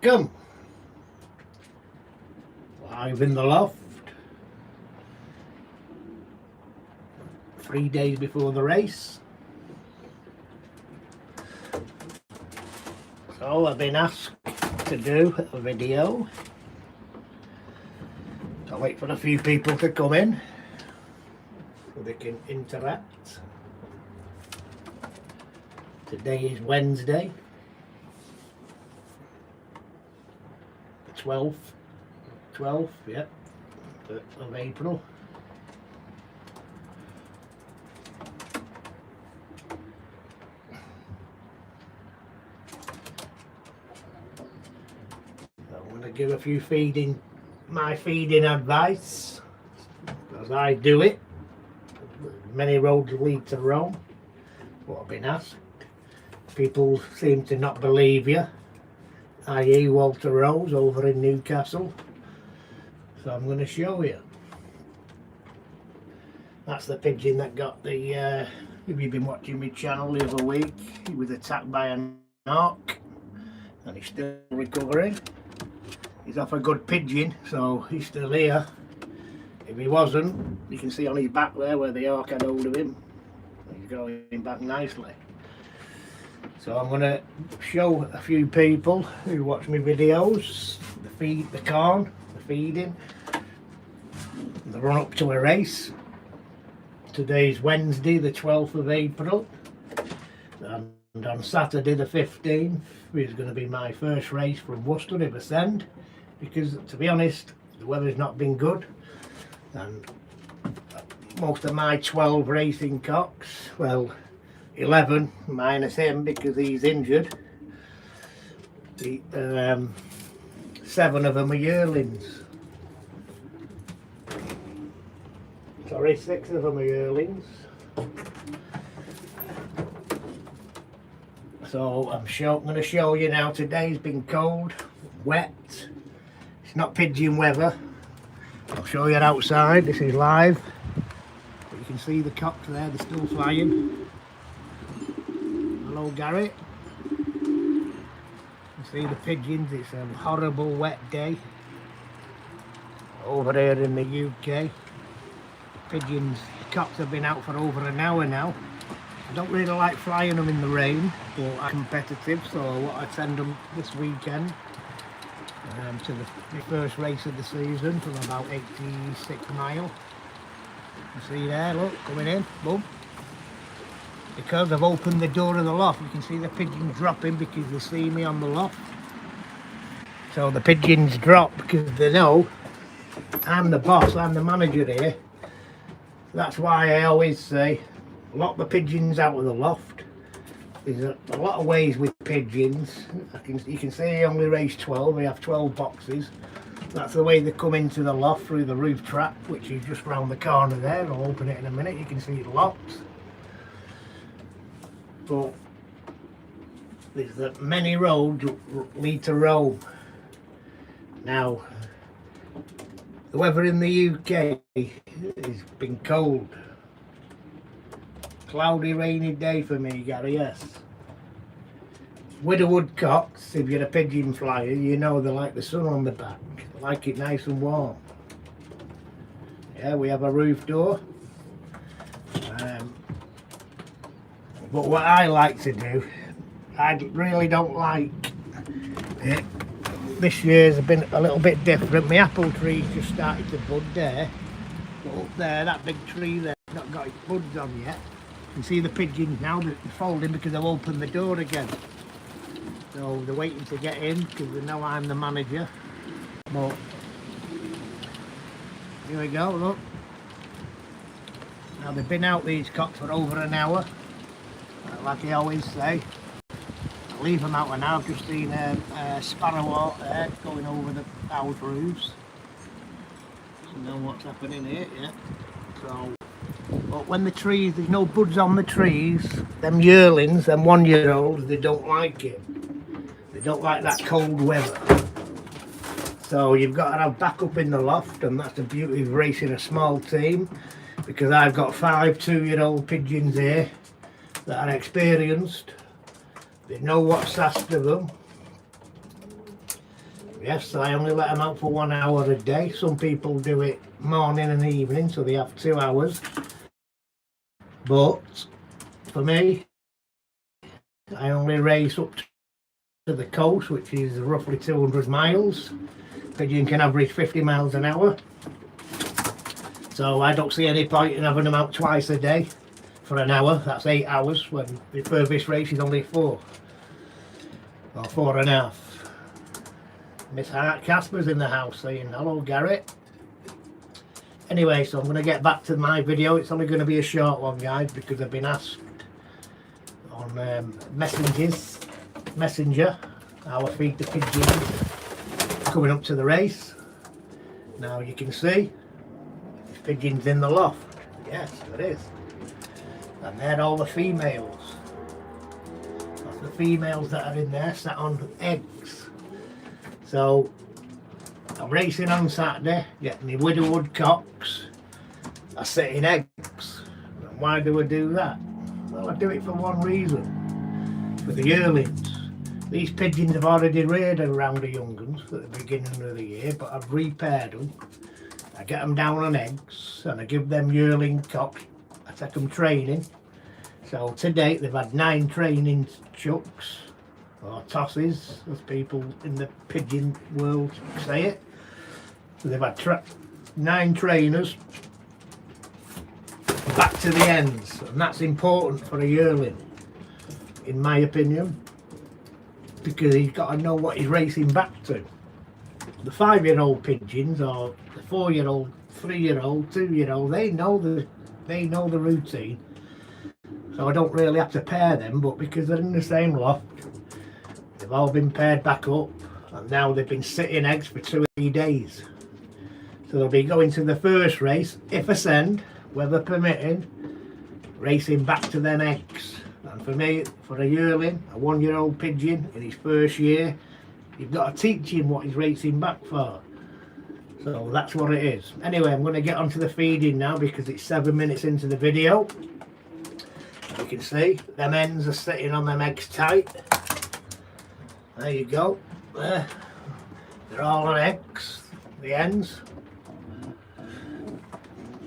Welcome. Live in the loft. 3 days before the race. So I've been asked to do a video. I'll wait for a few people to come in so they can interact. Today is Wednesday, the 12th, yeah, of April. I'm going to give a few my feeding advice, as I do it. Many roads lead to Rome, what I've been asked. People seem to not believe you, i.e. Walter Rose over in Newcastle. So I'm going to show you. That's the pigeon that got the, if you've been watching my channel the other week, he was attacked by an hawk and he's still recovering. He's off a good pigeon, so he's still here. If he wasn't, you can see on his back there where the hawk had hold of him. He's going back nicely. So I'm going to show a few people who watch my videos the corn, the feeding, the run up to a race. Today's Wednesday, the 12th of April, and on Saturday the 15th is going to be my first race from Worcester in Ascend, because to be honest the weather's not been good, and most of my 12 racing cocks, well 11 minus him because he's injured, 7 of them are yearlings. Sorry, 6 of them are yearlings. So I'm going to show you now. Today's been cold, wet. It's not pigeon weather. I'll show you outside. This is live. But you can see the cocks there, they're still flying. Hello Gary. You see the pigeons. It's a horrible wet day over here in the UK. Pigeons, cocks have been out for over an hour now. I don't really like flying them in the rain, but I'm competitive, so I send them this weekend to the first race of the season from about 86 mile. You see there, look, coming in, boom. Because I've opened the door of the loft, you can see the pigeons dropping because they see me on the loft. So the pigeons drop because they know I'm the boss, I'm the manager here. That's why I always say, lock the pigeons out of the loft. There's a lot of ways with pigeons. You can see I only race 12, we have 12 boxes. That's the way they come into the loft, through the roof trap, which is just round the corner there. I'll open it in a minute, you can see it locked. But there's many roads lead to Rome. Now, the weather in the UK has been cold. Cloudy, rainy day for me, Gary, yes. Widowwood cocks, if you're a pigeon flyer, you know they like the sun on the back. They like it nice and warm. Yeah, we have a roof door. But what I like to do, I really don't like it. This year's been a little bit different. My apple tree just started to bud there. But up there, that big tree there, not got its buds on yet. You can see the pigeons now, they're folding because I've opened the door again. So they're waiting to get in because they know I'm the manager. But here we go, look. Now they've been out, these cocks, for over an hour. Like I always say, I leave them out, and I've just seen a sparrowhawk there going over the house roofs. You know what's happening here, yeah. So, but when the trees, there's no buds on the trees, them yearlings, them 1-year-olds, they don't like it. They don't like that cold weather. So you've got to have backup in the loft, and that's the beauty of racing a small team, because I've got 5 2-year-old pigeons here that are experienced. They know what's asked of them. Yes, I only let them out for 1 hour a day. Some people do it morning and evening, so they have 2 hours. But for me, I only race up to the coast, which is roughly 200 miles. Pigeon can average 50 miles an hour. So I don't see any point in having them out twice a day for an hour. That's 8 hours when the furthest race is only 4 or 4.5. Miss Hart Casper's in the house saying hello, Garrett. Anyway, so I'm going to get back to my video. It's only going to be a short one, guys, because I've been asked on Messenger how I feed the pigeons coming up to the race. Now you can see the pigeons in the loft. Yes, there is. And they're all the females. That's the females that are in there sat on eggs. So I'm racing on Saturday, getting the widow woodcocks are sitting eggs. And why do I do that? Well, I do it for one reason, for the yearlings. These pigeons have already reared around the young ones at the beginning of the year, but I've repaired them. I get them down on eggs and I give them yearling cocks. I take them training. So to date they've had 9 training chucks, or tosses as people in the pigeon world say it. So they've had 9 trainers back to the ends, and that's important for a yearling in my opinion, because he's got to know what he's racing back to. The 5-year-old pigeons, or the 4-year-old, 3-year-old, 2-year-old, they know the routine, so I don't really have to pair them. But because they're in the same loft, they've all been paired back up, and now they've been sitting eggs for 2 or 3 days. So they'll be going to the first race, if I send, weather permitting, racing back to them eggs. And for me, for a yearling, a 1-year-old pigeon in his first year, you've got to teach him what he's racing back for. So that's what it is. Anyway, I'm going to get onto the feeding now because it's 7 minutes into the video. You can see them hens are sitting on them eggs tight. There you go. There. They're all on eggs, the hens.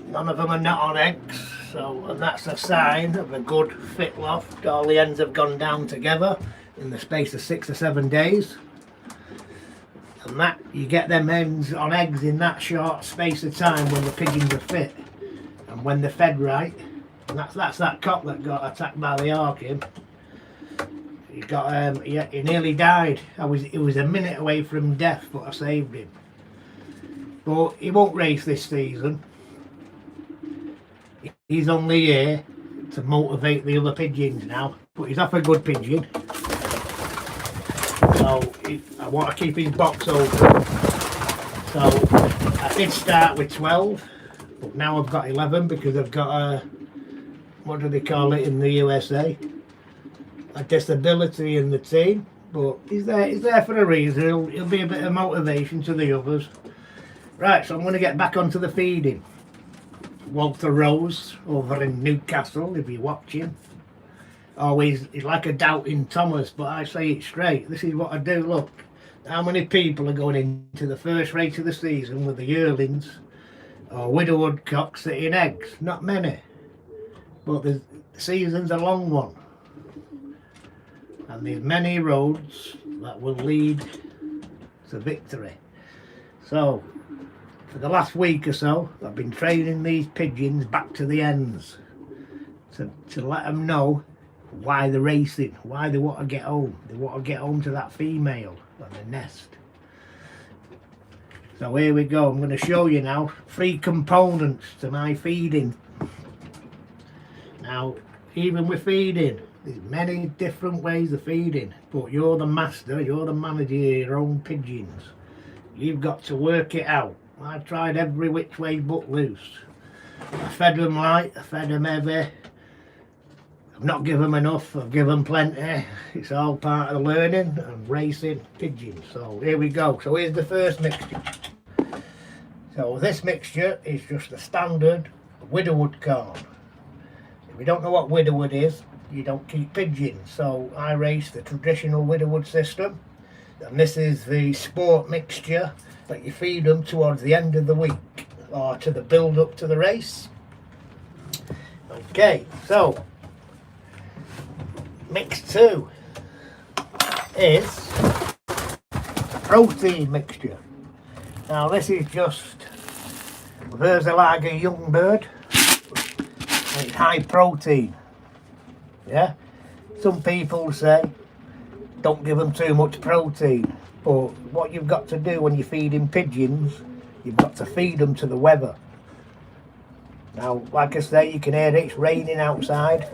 None of them are not on eggs, so, and that's a sign of a good fit loft. All the hens have gone down together in the space of 6 or 7 days. And that, you get them hens on eggs in that short space of time when the pigeons are fit and when they're fed right. And that's that cock that got attacked by the orchid. He got he nearly died. It was a minute away from death, but I saved him. But he won't race this season. He's only here to motivate the other pigeons now. But he's off a good pigeon. So I want to keep his box open. So I did start with 12, but now I've got 11 because I've got a, what do they call it in the USA? A disability in the team. But he's there for a reason. He'll be a bit of motivation to the others. Right, so I'm going to get back onto the feeding. Walter Rose over in Newcastle, if you're watching. Always, he's like a doubting Thomas, but I say it straight. This is what I do. Look, how many people are going into the first race of the season with the yearlings or widow woodcocks sitting eggs? Not many. But the season's a long one. And there's many roads that will lead to victory. So, for the last week or so, I've been training these pigeons back to the ends to let them know why they're racing, why they want to get home. They want to get home to that female and the nest. So here we go. I'm going to show you now 3 components to my feeding. Now, even with feeding, there's many different ways of feeding, but you're the master, you're the manager of your own pigeons. You've got to work it out. I've tried every which way but loose. I fed them light, I fed them heavy. I've not given them enough, I've given them plenty. It's all part of learning and racing pigeons. So here we go. So here's the first mixture. So this mixture is just a standard widowwood corn. If you don't know what widowwood is, you don't keep pigeons. So I race the traditional widowwood system. And this is the sport mixture that you feed them towards the end of the week or to the build up to the race. Okay, so mix 2 is protein mixture. Now this is just Versailles young bird. It's high protein. Yeah, some people say don't give them too much protein, but what you've got to do when you're feeding pigeons, you've got to feed them to the weather. Now, like I say, you can hear it's raining outside.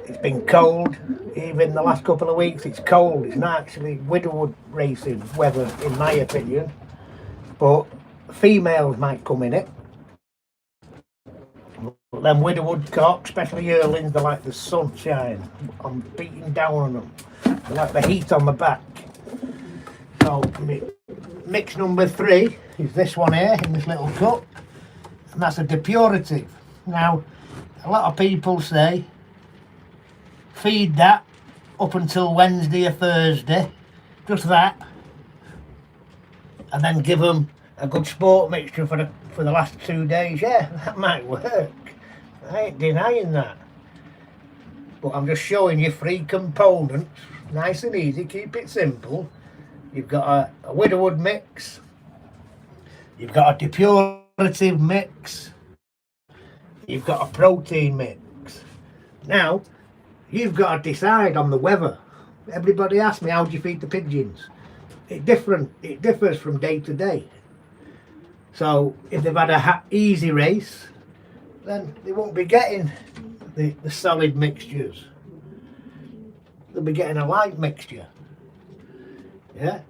It's been cold. Even the last couple of weeks, it's cold. It's not actually widowwood racing weather, in my opinion. But females might come in it. But them widowwood cocks, especially yearlings, they like the sunshine. I'm beating down on them. They like the heat on the back. So, mix number 3 is this one here, in this little cup. And that's a depurative. Now, a lot of people say feed that up until Wednesday or Thursday, just that, and then give them a good sport mixture for the last 2 days. Yeah, that might work. I ain't denying that. But I'm just showing you 3 components, nice and easy, keep it simple. You've got a widowwood mix, you've got a depurative mix, you've got a protein mix. Now, you've got to decide on the weather. Everybody asks me, how do you feed the pigeons? It differs from day to day. So if they've had a easy race, then they won't be getting the solid mixtures. They'll be getting a light mixture. Yeah,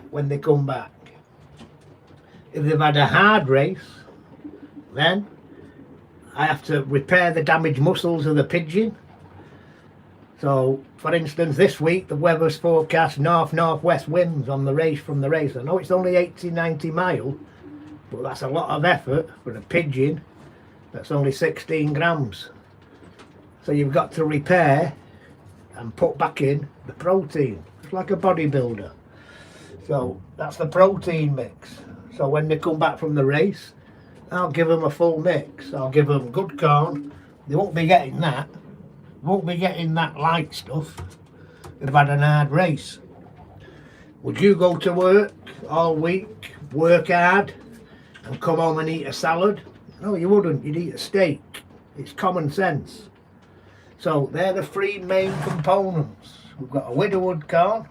when they come back. If they've had a hard race, then I have to repair the damaged muscles of the pigeon. So, for instance, this week the weather's forecast north-northwest winds on the race from the race. I know it's only 80-90 miles, but that's a lot of effort for a pigeon that's only 16 grams. So you've got to repair and put back in the protein. It's like a bodybuilder. So that's the protein mix. So when they come back from the race, I'll give them a full mix. I'll give them good corn. They won't be getting that. Won't be getting that light stuff. They've had an hard race. Would you go to work all week, work hard, and come home and eat a salad? No, you wouldn't. You'd eat a steak. It's common sense. So they're the 3 main components. We've got a widowwood corn,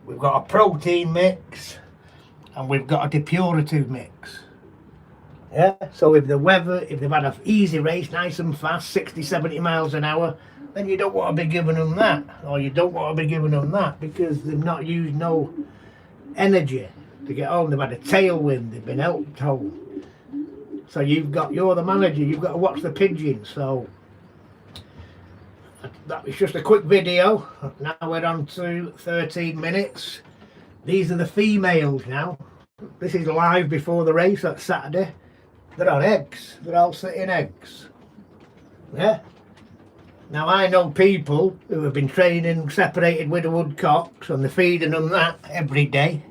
we've got a protein mix, and we've got a depurative mix. Yeah, so if they've had an easy race, nice and fast, 60-70 miles an hour, then you don't want to be giving them that, or you don't want to be giving them that, because they've not used no energy to get home. They've had a tailwind, they've been helped home. So you're the manager, you've got to watch the pigeons. So that was just a quick video. Now we're on to 13 minutes. These are the females now. This is live before the race, that's Saturday. They're on eggs. They're all sitting eggs. Yeah. Now I know people who have been training separated widowwood cocks, and they're feeding them that every day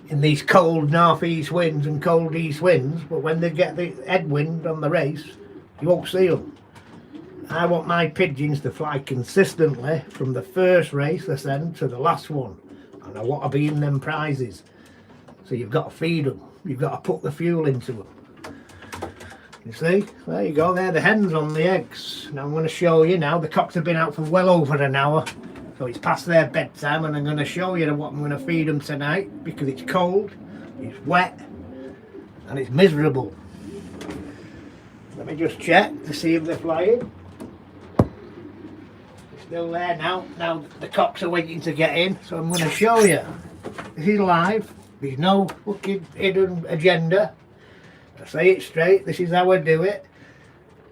in these cold northeast winds and cold east winds, but when they get the headwind on the race, you won't see them. I want my pigeons to fly consistently from the first race I send to the last one, and I want to be in them prizes. So you've got to feed them. You've got to put the fuel into them. You see, there you go, they're the hens on the eggs. Now I'm going to show you now, the cocks have been out for well over an hour, so it's past their bedtime, and I'm going to show you what I'm going to feed them tonight, because it's cold, it's wet, and it's miserable. Let me just check to see if they're flying. They're still there now. Now the cocks are waiting to get in, so I'm going to show you. This is live, there's no fucking hidden agenda. I say it straight, this is how I do it.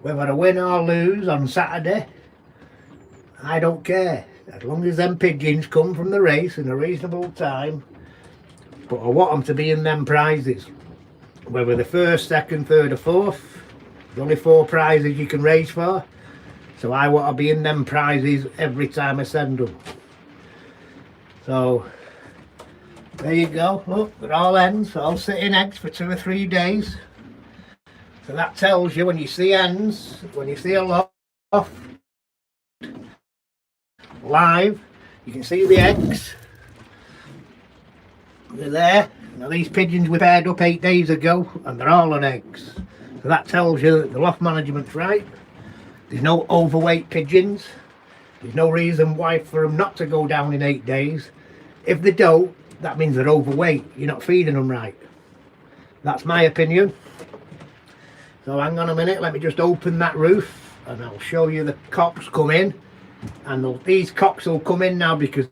Whether I win or lose on Saturday, I don't care. As long as them pigeons come from the race in a reasonable time. But I want them to be in them prizes. Whether the first, second, third or fourth. There's only 4 prizes you can race for. So I want to be in them prizes every time I send them. So There you go, look, they're all hens, all sitting eggs for 2 or 3 days. So that tells you when you see hens, when you see a loft live, you can see the eggs. They're there. Now these pigeons were paired up 8 days ago and they're all on eggs. So that tells you that the loft management's right. There's no overweight pigeons. There's no reason why for them not to go down in 8 days. If they don't, that means they're overweight. You're not feeding them right. That's my opinion. So hang on a minute, let me just open that roof and I'll show you the cocks come in. And these cocks will come in now because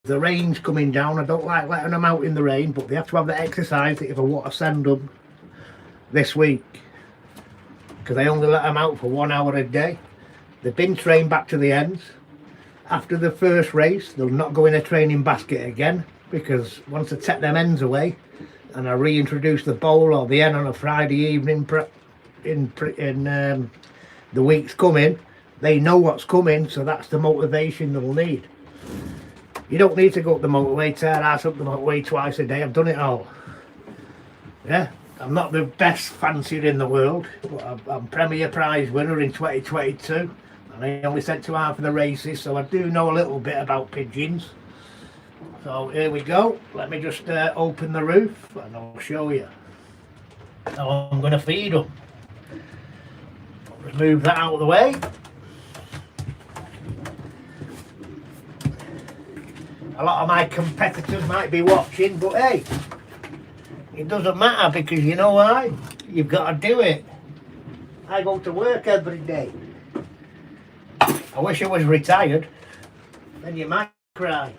the rain's coming down. I don't like letting them out in the rain, but they have to have the exercise if I want to send them this week. Because I only let them out for 1 hour a day. They've been trained back to the hens. After the first race, they'll not go in a training basket again, because once I take them hens away and I reintroduce the bowl or the hen on a Friday evening in the weeks coming, they know what's coming, so that's the motivation they'll need. You don't need to go up the motorway, tear ass up the motorway twice a day. I've done it all. Yeah, I'm not the best fancier in the world, but I'm Premier Prize winner in 2022. And I only sent to half of the races, so I do know a little bit about pigeons. So here we go. Let me just open the roof and I'll show you how I'm going to feed them. Just move that out of the way. A lot of my competitors might be watching, but hey, it doesn't matter, because you know why? You've got to do it. I go to work every day. I wish I was retired, then you might cry.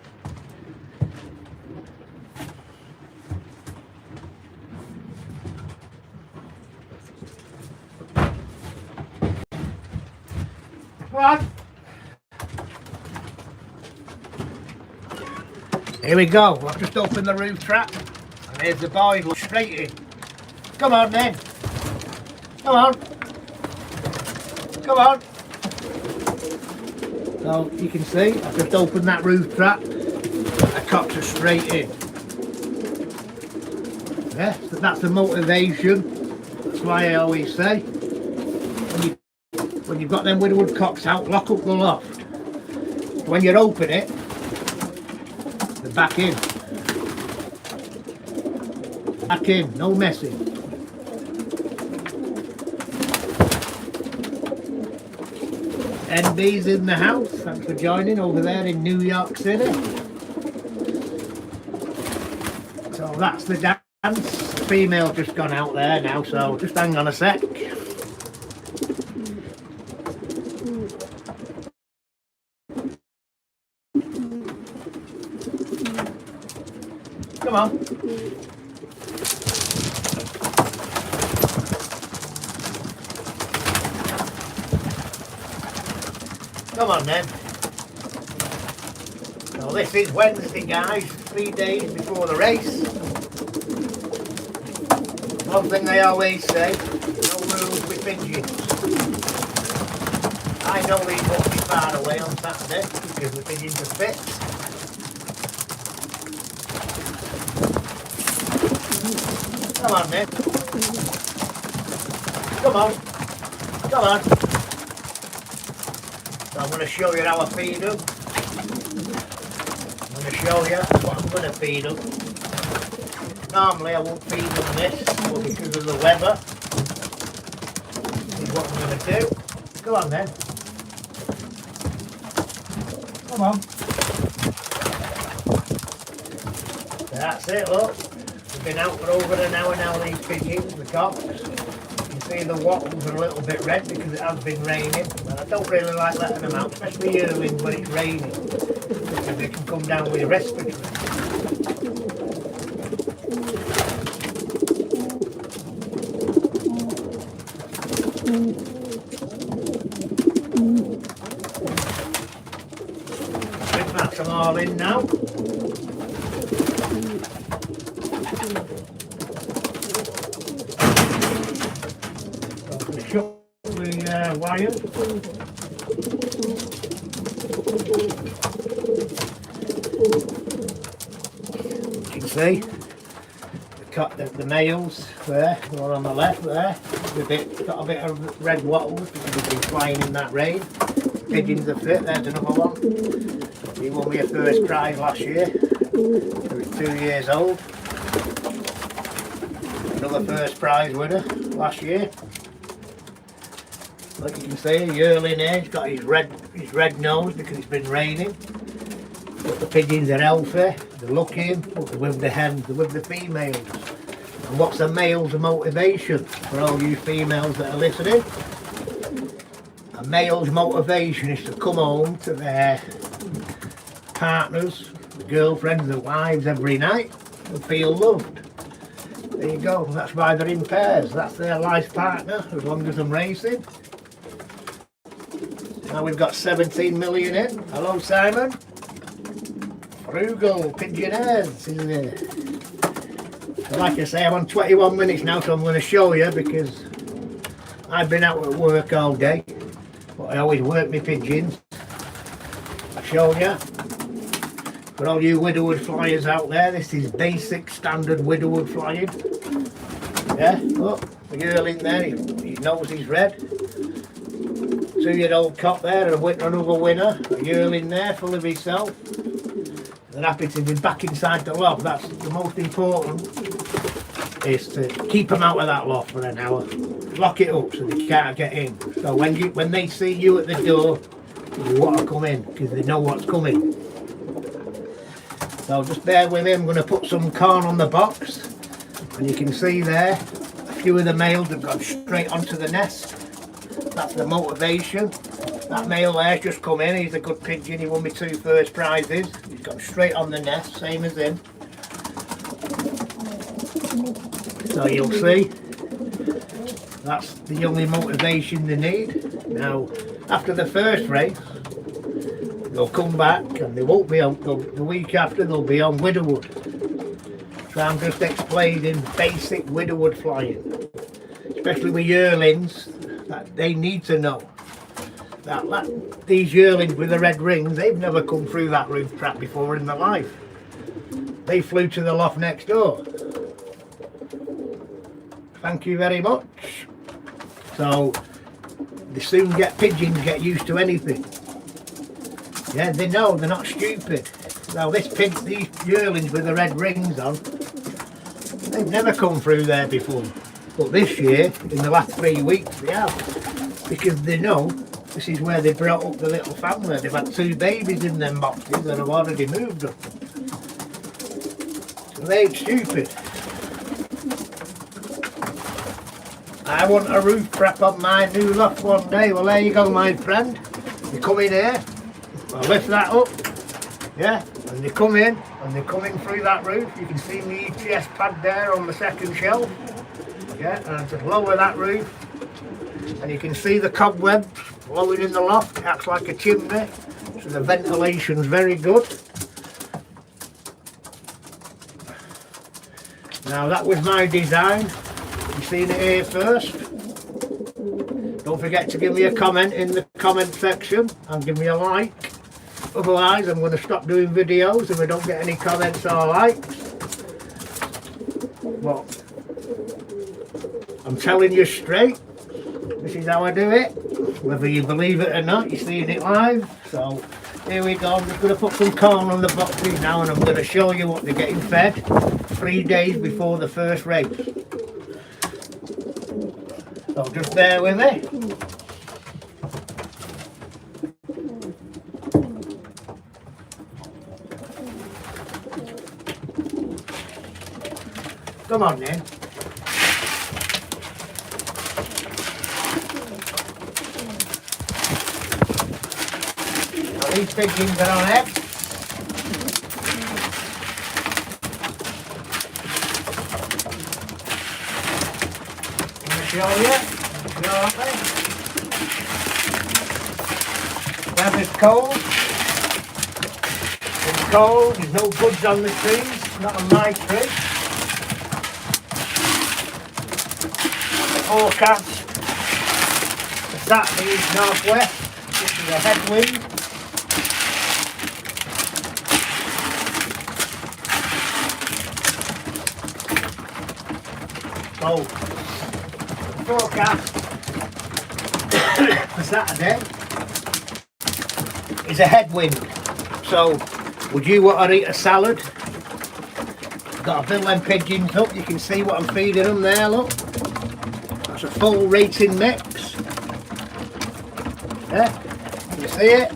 What? Here we go. I've just opened the roof trap and here's the boys. Look straight in. Come on then. Come on. Come on. So you can see I've just opened that roof trap. The cocks are straight in. Yeah, so that's the motivation. That's why I always say when you've got them widowwood cocks out, lock up the loft. When you open it, they're back in. Back in, no messing. NB's in the house. Thanks for joining over there in New York City. So that's the dance. The female just gone out there now, so just hang on a sec. Come on. Come on then. So this is Wednesday, guys, 3 days before the race. One thing they always say, no rules with pigeons. I know these won't be far away on Saturday because the pigeons are fit. Come on then. Come on. Come on. So I'm going to show you how I feed them. I'm going to show you what I'm going to feed them. Normally I won't feed them this, but because of the weather, this is what I'm going to do. Go on then. Come on. So that's it, look. We've been out for over an hour now, these pigeons, the cocks. You can see the wattles are a little bit red because it has been raining. And I don't really like letting them out, especially early when it's raining, because they can come down with respiratory. I think that's them all in now. The wires. You can see the males there, the one on the left there, got a bit of red wattles because they've been flying in that rain. Pigeons are fit. There's another one. He won me a first prize last year. He was 2 years old. Another first prize winner last year. Like you can see, a yearling here. He's got his red nose because it's been raining. But the pigeons are healthy. They're looking. They're with the hens. They're with the females. And what's the male's motivation for all you females that are listening? A male's motivation is to come home to their partners, girlfriends, their wives every night and feel loved. There you go. That's why they're in pairs. That's their life partner as long as I'm racing. Now we've got 17 million in. Hello, Simon. Frugal pigeoners, isn't it? So like I say, I'm on 21 minutes now, so I'm going to show you because I've been out at work all day. But I always work my pigeons. I'll show you. For all you widowwood flyers out there, this is basic standard widowwood flying. Yeah, look, the girl in there, his nose is red. 2-year-old cock there, another winner. A yearling there, full of himself. They're happy to be back inside the loft. That's the most important, is to keep them out of that loft for an hour. Lock it up so they can't get in. So when they see you at the door, you want to come in because they know what's coming. So just bear with me. I'm going to put some corn on the box, and you can see there a few of the males have gone straight onto the nest. That's the motivation. That male there's just come in. He's a good pigeon. He won me 2 first prizes. He's gone straight on the nest, same as him. So you'll see, that's the only motivation they need. Now, after the first race, they'll come back and they won't be on, the week after they'll be on widowwood. So I'm just explaining basic widowwood flying, especially with yearlings, that they need to know that these yearlings with the red rings, they've never come through that roof trap before in their life. They flew to the loft next door. Thank you very much. So they soon pigeons get used to anything. Yeah, they know, they're not stupid. Now these yearlings with the red rings on, they've never come through there before. But this year, in the last 3 weeks, they have. Because they know this is where they brought up the little family. They've had 2 babies in them boxes and have already moved them. So they ain't stupid. I want a roof trap on my new loft one day. Well, there you go, my friend. You come in here, I'll lift that up, yeah, and they come in, and they're coming through that roof. You can see the ETS pad there on the second shelf, yeah, and I just lower that roof, and you can see the cobwebs blowing in the loft. It acts like a chimney, so the ventilation's very good. Now that was my design. You've seen it here first. Don't forget to give me a comment in the comment section and give me a like. Otherwise I'm going to stop doing videos if I don't get any comments or likes. Well, I'm telling you straight, this is how I do it. Whether you believe it or not, you're seeing it live. So here we go. I'm just going to put some corn on the boxes now, and I'm going to show you what they're getting fed 3 days before the first race. So just bear with me. Come on then. Now these pigeons are on eggs. Show you, weather's cold. It's cold, there's no buds on the trees, not on my tree. The forecast for Saturday is northwest, this is a headwind. So, forecast for Saturday is a headwind. So, would you want to eat a salad? Got to fill them pigeons up. You can see what I'm feeding them there, look. That's a full rating mix. Yeah, you see it?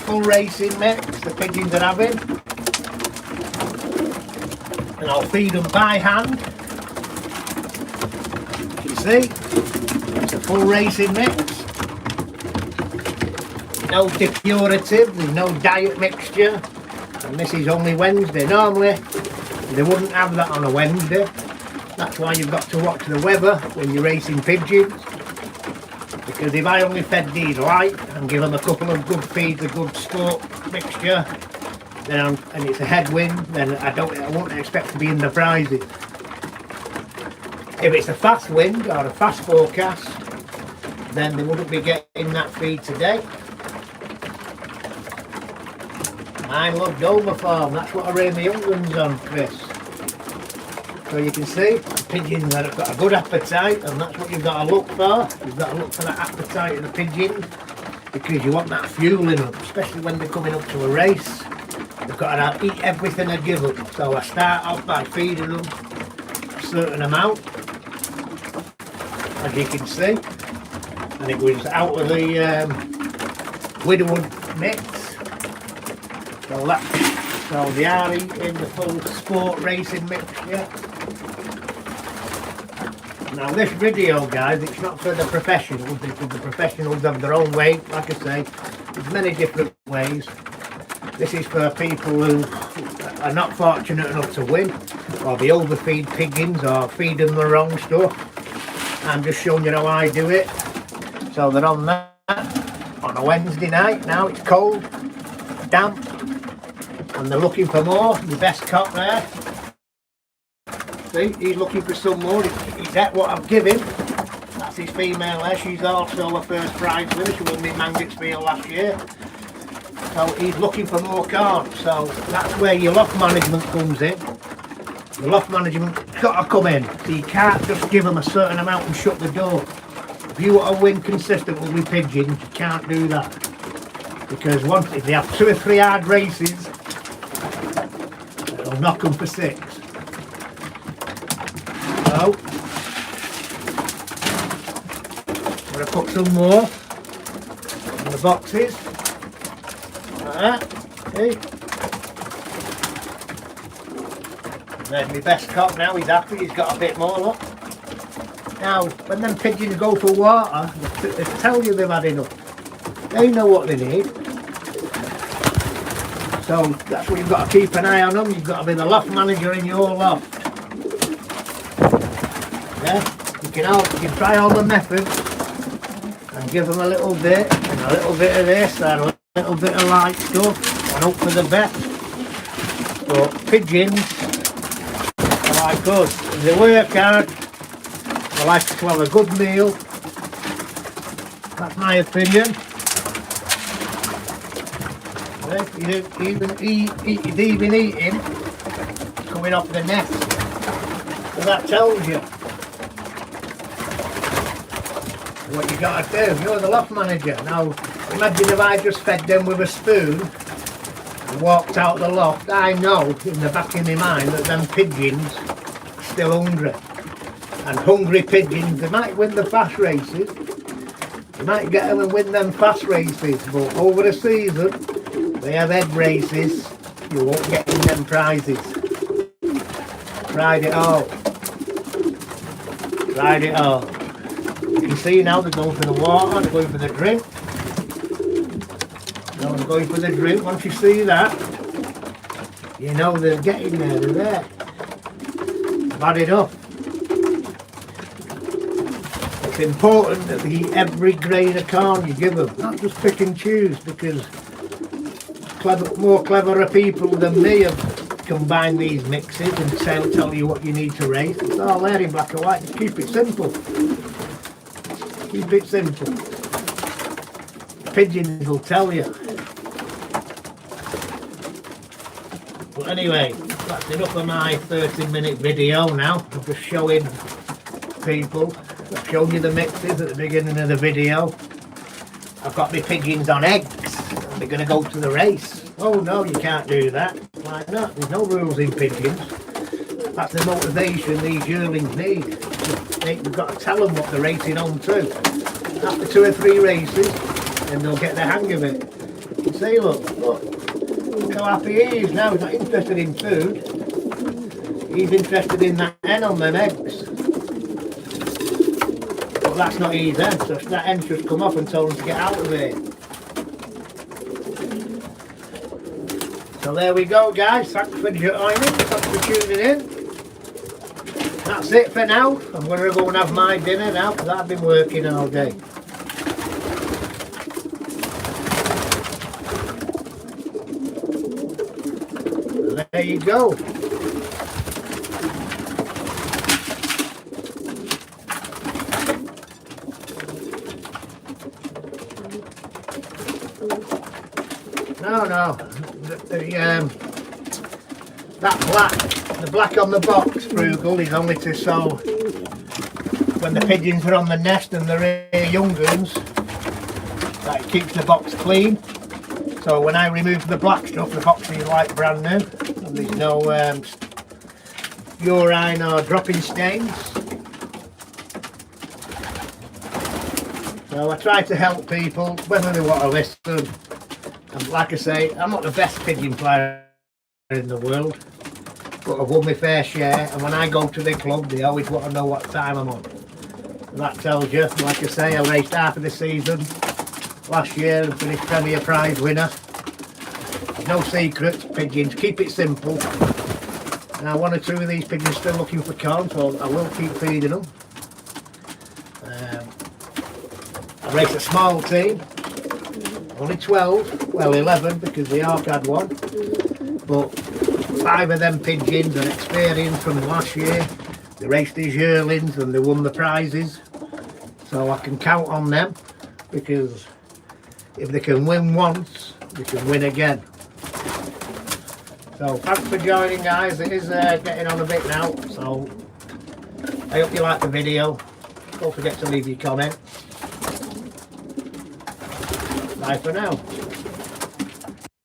Full racing mix the pigeons are having. And I'll feed them by hand. You see? It's a full racing mix. No depurative, there's no diet mixture. And this is only Wednesday. Normally, they wouldn't have that on a Wednesday. That's why you've got to watch the weather when you're racing pigeons. Because if I only fed these light and give them a couple of good feeds, a good sport mixture, then and it's a headwind, then I won't expect to be in the prizes. If it's a fast wind or a fast forecast, then they wouldn't be getting that feed today. I love Dover Farm, that's what I raise my young ones on, Chris. So you can see, pigeons have got a good appetite, and that's what you've got to look for. You've got to look for that appetite of the pigeons, because you want that fuel in them, especially when they're coming up to a race. They've got to eat everything I give them. So I start off by feeding them a certain amount, as you can see. And it was out of the widowwood mix. So they are eating the full sport racing mixture. Now this video, guys, it's not for the professionals, because the professionals have their own way. Like I say, there's many different ways. This is for people who are not fortunate enough to win, or they overfeed pigeons, or feed them the wrong stuff. I'm just showing you how I do it. So they're on that on a Wednesday night. Now it's cold, damp, and they're looking for more. The best cock there. See, he's looking for some more. He's at what I've given. That's his female there. She's also a first prize winner. She won me Mangotsfield last year. So he's looking for more corn. So that's where your loft management comes in. The loft management's got to come in. So you can't just give them a certain amount and shut the door. If you want to win consistently with pigeons, you can't do that. Because once, if they have 2 or 3 hard races, it'll knock them for 6. So, I'm going to put some more in the boxes. Like that. See? There's my best cock now, he's happy, he's got a bit more, look. Now, when them pigeons go for water, they tell you they've had enough. They know what they need. So that's what you've got to keep an eye on them. You've got to be the loft manager in your loft. Yeah, you can try all the methods and give them a little bit and a little bit of this and a little bit of light stuff and hope for the best. But pigeons are like us. If they work hard, they like to have a good meal. That's my opinion. He's even eating coming off the nest. So that tells you what you got to do. You're the loft manager. Now imagine if I just fed them with a spoon and walked out the loft. I know in the back of my mind that them pigeons are still hungry. And hungry pigeons, they might win the fast races. You might get them and win them fast races, but over the season they have head races, you won't get in them prizes. Tried it all. Tried it all. You can see now they're going for the water, they're going for the drink. Now they're going for the drink. Once you see that, you know they're getting there, they're there. They've had enough. It's important that they eat every grain of corn you give them, not just pick and choose, because more cleverer people than me have combined these mixes and tell you what you need to race. It's all there in black and white. Just keep it simple. Keep it simple. The pigeons will tell you. But anyway, that's enough of my 30-minute video now. I'm just showing people. I've shown you the mixes at the beginning of the video. I've got my pigeons on eggs. They're going to go to the race. Oh no, you can't do that. Why not? There's no rules in pigeons. That's the motivation these yearlings need. We've got to tell them what they're racing on to. After 2 or 3 races, then they'll get the hang of it. You see, look how happy he is now. He's not interested in food. He's interested in that hen on them eggs. But that's not his hen, so that hen's just come off and told him to get out of here. So there we go, guys. Thanks for joining. Thanks for tuning in. That's it for now. I'm going to go and have my dinner now because I've been working all day. There you go. No. The black on the box, Frugal, is only to sow when the pigeons are on the nest and they're young ones. That keeps the box clean. So when I remove the black stuff, the box is like brand new. And there's no urine or dropping stains. So I try to help people, whether they want to listen. And like I say, I'm not the best pigeon player in the world, but I've won my fair share, and when I go to the club they always want to know what time I'm on. And that tells you. Like I say, I raced half of the season last year and finished Premier Prize winner. No secrets, pigeons, keep it simple. Now 1 or 2 of these pigeons still looking for corn, so I will keep feeding them. I raced a small team, only 12, well 11 because the Ark had one, but 5 of them pigeons are experienced from last year. They raced these yearlings and they won the prizes, so I can count on them, because if they can win once they can win again. So thanks for joining, guys. It is getting on a bit now, so I hope you like the video. Don't forget to leave your comment. Bye for now.